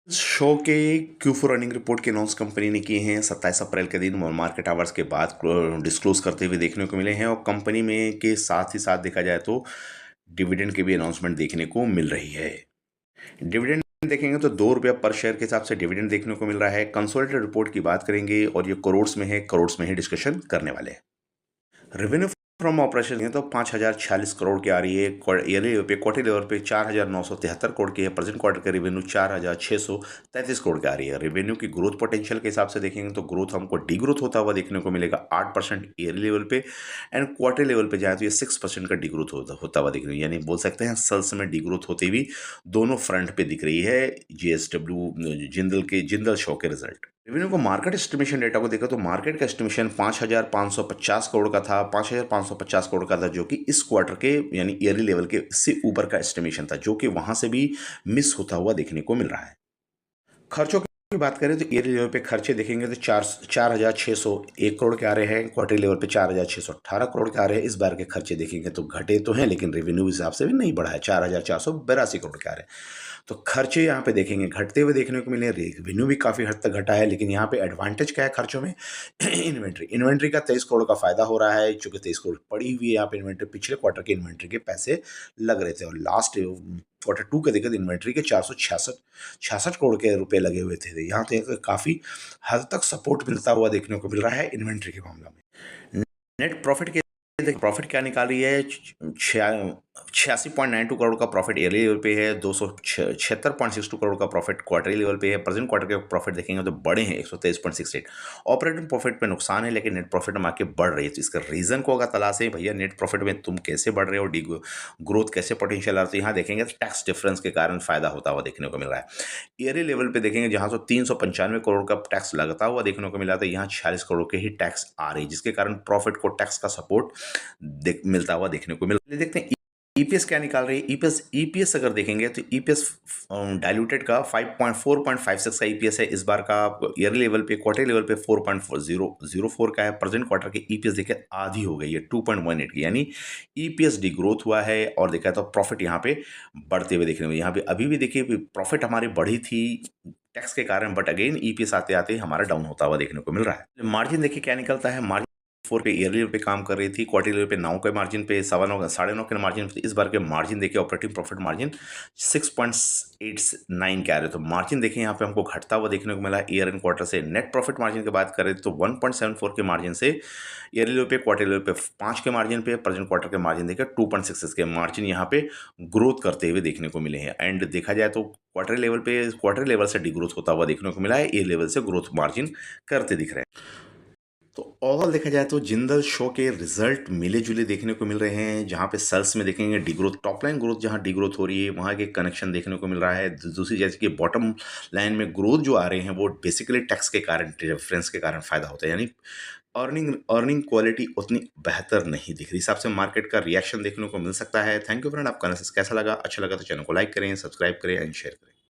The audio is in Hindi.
शो के Q4 अर्निंग रिपोर्ट के अनाउंस कंपनी ने किए हैं 27 अप्रैल के दिन मार्केट आवर्स के बाद डिस्क्लोज करते हुए देखने को मिले हैं और कंपनी में के साथ ही साथ देखा जाए तो डिविडेंड की भी अनाउंसमेंट देखने को मिल रही है। डिविडेंड देखेंगे तो ₹2 पर शेयर के हिसाब से डिविडेंड देखने को मिल रहा है। कंसोलिडेटेड रिपोर्ट की बात करेंगे और ये करोड़्स में ही डिस्कशन करने वाले हैं। रेवेन्यू फ्रॉम ऑपरेशन है तो 5,046 करोड़ की आ रही है। ईयरली लेवल पे क्वार्टरली लेवल पे 4,973 करोड़ की है। प्रेजेंट क्वार्टर का रेवेन्यू 4,633 करोड़ की आ रही है। रेवेन्यू की ग्रोथ पोटेंशियल के हिसाब से देखेंगे तो ग्रोथ हमको डी ग्रोथ होता हुआ देखने को मिलेगा 8% ईयरली लेवल पे एंड क्वार्टर लेवल पे जाए तो ये 6% का डी ग्रोथ होता हुआ दिख रही है। यानी बोल सकते हैं सेल्स में डी ग्रोथ होती हुई दोनों फ्रंट पे दिख रही है। JSW जिंदल शो के रिजल्ट रेवेन्यू को मार्केट एस्टिमेशन डेटा को देखा तो मार्केट का एस्टिमेशन 5,550 करोड़ का था। 5,550 करोड़ का था जो कि इस क्वार्टर के यानी ईयरली लेवल के से ऊपर का एस्टिमेशन था, जो कि वहां से भी मिस होता हुआ देखने को मिल रहा है। खर्चों की बात करें तो ईयरली लेवल पे खर्चे देखेंगे तो 4,601 करोड़ के आ रहे हैं। क्वार्टरली लेवल पे 4,618 करोड़ के आ रहे हैं। इस बार के खर्चे देखेंगे तो घटे तो हैं लेकिन रेवेन्यू हिसाब से भी नहीं बढ़ा है। 4,482 करोड़ के आ रहे हैं। तो खर्चे यहाँ पे देखेंगे घटते हुए देखने को मिले। रेवेन्यू भी काफ़ी हद तक घटा है लेकिन यहाँ पे एडवांटेज क्या है खर्चों में इन्वेंट्री का 23 करोड़ का फायदा हो रहा है, चूंकि 23 करोड़ पड़ी हुई है यहाँ पे इन्वेंट्री। पिछले क्वार्टर के इन्वेंट्री के पैसे लग रहे थे और लास्ट क्वार्टर 2 के देखा इन्वेंट्री के 466 करोड़ के रुपए लगे हुए थे। यहाँ तो काफ़ी हद तक सपोर्ट मिलता हुआ देखने को मिल रहा है इन्वेंट्री के मामला में। नेट प्रॉफिट के प्रॉफिट क्या निकाल रही है 86.92 करोड़ का प्रॉफिट ईयरली लेवल पे है। 276.62 करोड़ का प्रॉफिट क्वार्टरली लेवल पे है। प्रेजेंट क्वार्टर के प्रॉफिट देखेंगे तो बड़े हैं 123.68। ऑपरेटिंग प्रॉफिट पे नुकसान है लेकिन नेट प्रॉफिट में आके बढ़ रही है। तो इसका रीजन को अगर तलाशें भैया नेट प्रॉफिट में तुम कैसे बढ़ रहे हो, डी ग्रोथ कैसे पोटेंशियल आ रही है, यहाँ देखेंगे तो टैक्स डिफरेंस के कारण फायदा होता हुआ देखने को मिल रहा है। ईयरली लेवल पे देखेंगे जहाँ तो 395 करोड़ का टैक्स लगता हुआ देखने को मिला था, यहाँ 46 करोड़ के ही टैक्स आ रही है, जिसके कारण प्रॉफिट को टैक्स का सपोर्ट मिलता हुआ देखने को मिल रहा है। देखते हैं ईपीएस क्या निकाल रही है। ईपीएस अगर देखेंगे तो ईपीएस डाइल्यूटेड का 4.56 का ईपीएस है इस बार का। ईयरली लेवल पे क्वार्टर लेवल पे 4.004 का है। प्रेजेंट क्वार्टर के ईपीएस देखिए आधी हो गई है 2.18 की, यानी ईपीएस डी ग्रोथ हुआ है। और देखा तो प्रॉफिट यहाँ पे बढ़ते हुए देखने में, यहाँ पे अभी भी देखिए प्रॉफिट हमारी बढ़ी थी टैक्स के कारण, बट अगेन ईपीएस आते आते हमारा डाउन होता हुआ देखने को मिल रहा है। मार्जिन देखिए क्या निकलता है। मार्जिन 4 पे ईयरली पे काम कर रही थी, क्वार्टरली लेवल पे 9 के मार्जिन पे 9.25 9.5 के मार्जिन पे। इस बार के मार्जिन देखिए ऑपरेटिंग प्रॉफिट मार्जिन 6.89 के आ रहे। तो मार्जिन देखिए यहाँ पे हमको घटता हुआ देखने को मिला ईयर एंड क्वार्टर से। नेट प्रॉफिट मार्जिन की बात करें तो 1.74 के मार्जिन से ईयरली लेवल पे क्वार्टरली लेवल पे 5 के मार्जिन पे। प्रेजेंट क्वार्टर के मार्जिन देखिए 2.66 के मार्जिन यहाँ पे ग्रोथ करते हुए देखने को मिले हैं। एंड देखा जाए तो क्वार्टर लेवल से डी ग्रोथ होता हुआ देखने को मिला है, ईयर लेवल से ग्रोथ मार्जिन करते दिख रहे हैं। तो ओवरऑल देखा जाए तो जिंदल शो के रिजल्ट मिले जुले देखने को मिल रहे हैं। जहाँ पे सेल्स में देखेंगे D growth, top line growth जहाँ डी ग्रोथ हो रही है वहाँ के कनेक्शन देखने को मिल रहा है। दूसरी जैसे कि बॉटम लाइन में ग्रोथ जो आ रहे हैं वो बेसिकली टैक्स के कारण, डिफरेंस के कारण फायदा होता है, यानी अर्निंग क्वालिटी उतनी बेहतर नहीं दिख रही। हिसाब से मार्केट का रिएक्शन देखने को मिल सकता है। थैंक यू फ्रेंड, आपका एनालिसिस कैसा लगा? अच्छा लगा तो चैनल को लाइक करें, सब्सक्राइब करें एंड शेयर करें।